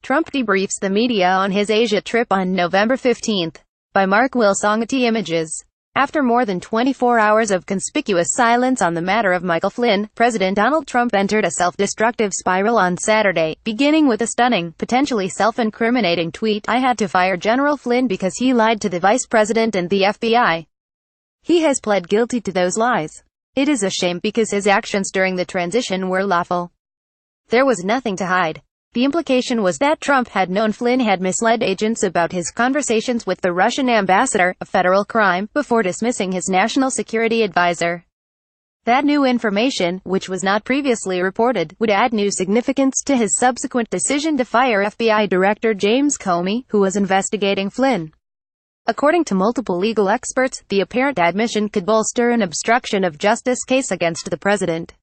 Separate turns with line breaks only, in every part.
Trump debriefs the media on his Asia trip on November 15. By Mark WilsonGetty Images. After more than 24 hours of conspicuous silence on the matter of Michael Flynn, President Donald Trump entered a self-destructive spiral on Saturday, beginning with a stunning, potentially self-incriminating tweet: "I had to fire General Flynn because he lied to the Vice President and the FBI. He has pled guilty to those lies. It is a shame because his actions during the transition were lawful. There was nothing to hide." The implication was that Trump had known Flynn had misled agents about his conversations with the Russian ambassador, a federal crime, before dismissing his national security advisor. That new information, which was not previously reported, would add new significance to his subsequent decision to fire FBI Director James Comey, who was investigating Flynn. According to multiple legal experts, the apparent admission could bolster an obstruction of justice case against the president.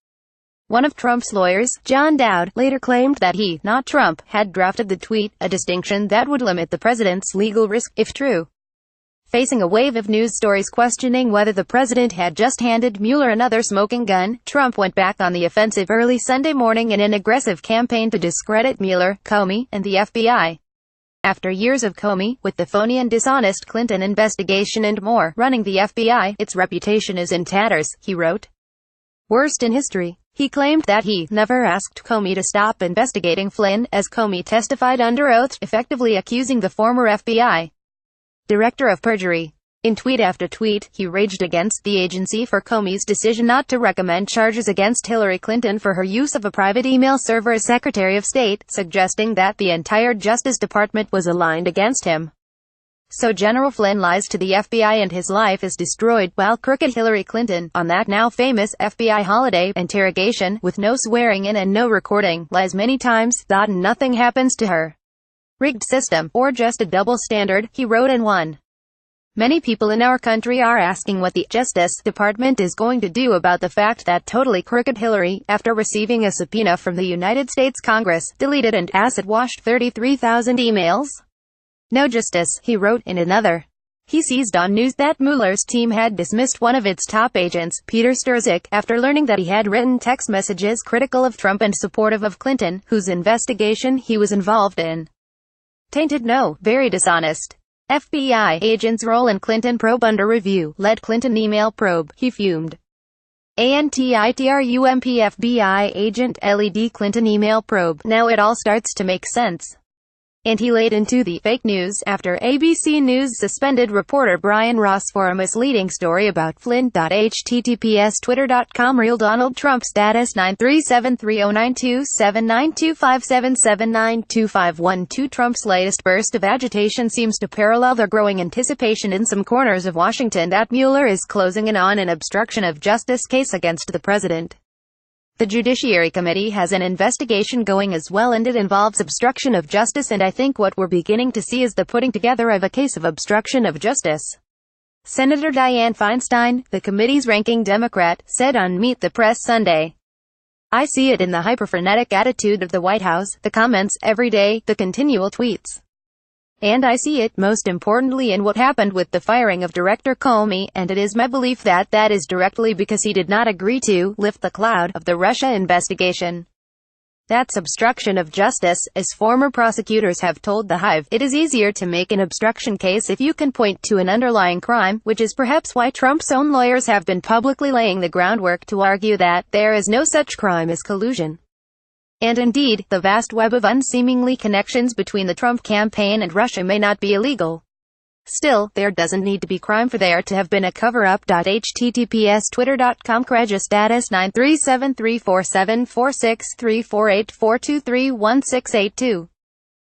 One of Trump's lawyers, John Dowd, later claimed that he, not Trump, had drafted the tweet, a distinction that would limit the president's legal risk, if true. Facing a wave of news stories questioning whether the president had just handed Mueller another smoking gun, Trump went back on the offensive early Sunday morning in an aggressive campaign to discredit Mueller, Comey, and the FBI. After years of Comey, with the phony and dishonest Clinton investigation and more, running the FBI, its reputation is in tatters, he wrote. Worst in history. He claimed that he never asked Comey to stop investigating Flynn, as Comey testified under oath, effectively accusing the former FBI director of perjury. In tweet after tweet, he raged against the agency for Comey's decision not to recommend charges against Hillary Clinton for her use of a private email server as Secretary of State, suggesting that the entire Justice Department was aligned against him. So General Flynn lies to the FBI and his life is destroyed, while crooked Hillary Clinton, on that now famous FBI holiday interrogation, with no swearing in and no recording, lies many times, and nothing happens to her. Rigged system, or just a double standard, he wrote in one. Many people in our country are asking what the Justice Department is going to do about the fact that totally crooked Hillary, after receiving a subpoena from the United States Congress, deleted and acid-washed 33,000 emails. No justice, he wrote in another. He seized on news that Mueller's team had dismissed one of its top agents, Peter Strzok, after learning that he had written text messages critical of Trump and supportive of Clinton, whose investigation he was involved in. Tainted? No, very dishonest. FBI agent's role in Clinton probe under review, led Clinton email probe, he fumed. ANTITRUMP FBI agent LED Clinton email probe. Now it all starts to make sense. And he laid into the fake news after ABC News suspended reporter Brian Ross for a misleading story about Flynn. https twitter.com Real Donald Trump status 9373092792577925112 Trump's latest burst of agitation seems to parallel the growing anticipation in some corners of Washington that Mueller is closing in on an obstruction of justice case against the president. The Judiciary Committee has an investigation going as well, and it involves obstruction of justice, and I think what we're beginning to see is the putting together of a case of obstruction of justice. Senator Dianne Feinstein, the committee's ranking Democrat, said on Meet the Press Sunday. "I see it in the hyperfrenetic attitude of the White House, the comments every day, the continual tweets. And I see it, most importantly, in what happened with the firing of Director Comey, and it is my belief that that is directly because he did not agree to lift the cloud of the Russia investigation. That's obstruction of justice, as former prosecutors have told The Hive. It is easier to make an obstruction case if you can point to an underlying crime, which is perhaps why Trump's own lawyers have been publicly laying the groundwork to argue that there is no such crime as collusion. And indeed, the vast web of unseemingly connections between the Trump campaign and Russia may not be illegal. Still, there doesn't need to be crime for there to have been a cover-up. https twitter.com Kreja status 9373474634842311682